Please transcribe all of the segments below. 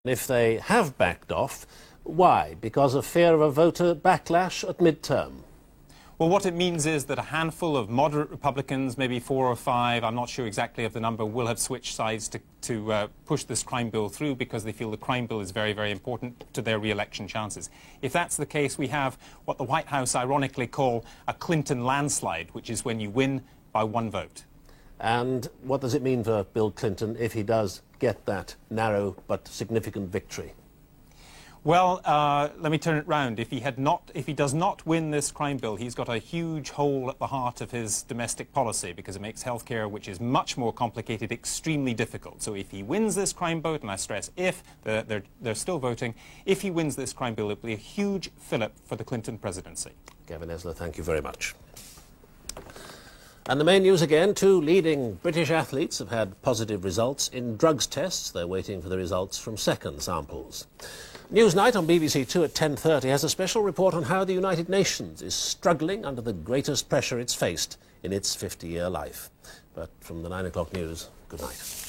If they have backed off, why? Because of fear of a voter backlash at mid-term? Well, what it means is that a handful of moderate Republicans, maybe 4 or 5, I'm not sure exactly of the number, will have switched sides to push this crime bill through because they feel the crime bill is very, very important to their re-election chances. If that's the case, we have what the White House ironically call a Clinton landslide, which is when you win by 1 vote. And what does it mean for Bill Clinton if he does get that narrow but significant victory? Well, let me turn it round. If he does not win this crime bill, he's got a huge hole at the heart of his domestic policy because it makes healthcare, which is much more complicated, extremely difficult. So if he wins this crime vote, and I stress if, they're still voting, if he wins this crime bill, it'll be a huge fillip for the Clinton presidency. Gavin Esler, thank you very much. And the main news again, 2 leading British athletes have had positive results in drugs tests. They're waiting for the results from second samples. Newsnight on BBC 2 at 10:30 has a special report on how the United Nations is struggling under the greatest pressure it's faced in its 50-year life. But from the 9 o'clock news, good night.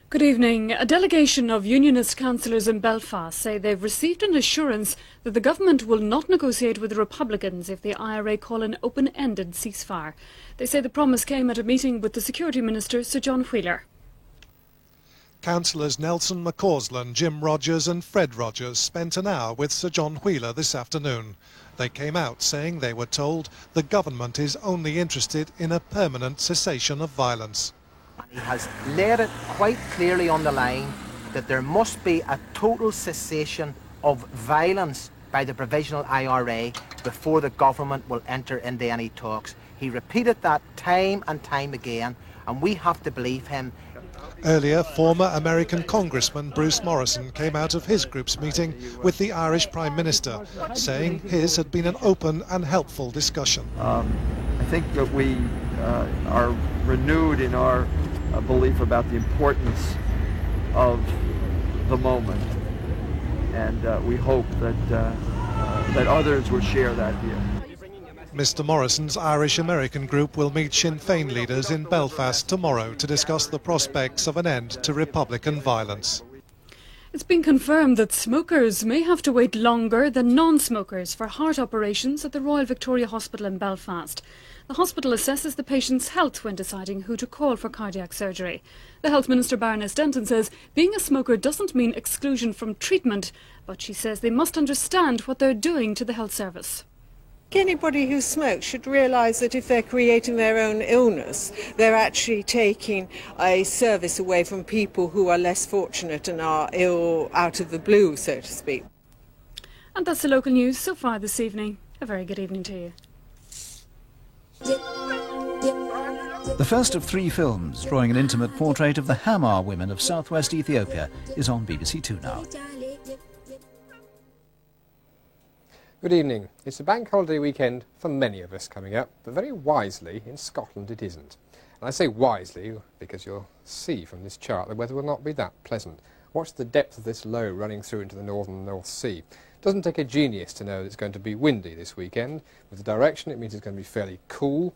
Good evening. A delegation of unionist councillors in Belfast say they've received an assurance that the government will not negotiate with the Republicans if the IRA call an open-ended ceasefire. They say the promise came at a meeting with the Security Minister, Sir John Wheeler. Councillors Nelson McCausland, Jim Rogers and Fred Rogers spent an hour with Sir John Wheeler this afternoon. They came out saying they were told the government is only interested in a permanent cessation of violence. He has laid it quite clearly on the line that there must be a total cessation of violence by the Provisional IRA before the government will enter into any talks. He repeated that time and time again, and we have to believe him. Earlier, former American Congressman Bruce Morrison came out of his group's meeting with the Irish Prime Minister, saying his had been an open and helpful discussion. I think that we are renewed in our belief about the importance of the moment, and we hope that others will share that view. Mr Morrison's Irish-American group will meet Sinn Féin leaders in Belfast tomorrow to discuss the prospects of an end to Republican violence. It's been confirmed that smokers may have to wait longer than non-smokers for heart operations at the Royal Victoria Hospital in Belfast. The hospital assesses the patient's health when deciding who to call for cardiac surgery. The Health Minister Baroness Denton says being a smoker doesn't mean exclusion from treatment, but she says they must understand what they're doing to the health service. Anybody who smokes should realise that if they're creating their own illness, they're actually taking a service away from people who are less fortunate and are ill out of the blue, so to speak. And that's the local news so far this evening. A very good evening to you. The first of 3 films drawing an intimate portrait of the Hamar women of southwest Ethiopia is on BBC 2 now. Good evening. It's a bank holiday weekend for many of us coming up, but very wisely in Scotland it isn't. And I say wisely because you'll see from this chart the weather will not be that pleasant. Watch the depth of this low running through into the northern North Sea. It doesn't take a genius to know that it's going to be windy this weekend. With the direction it means it's going to be fairly cool.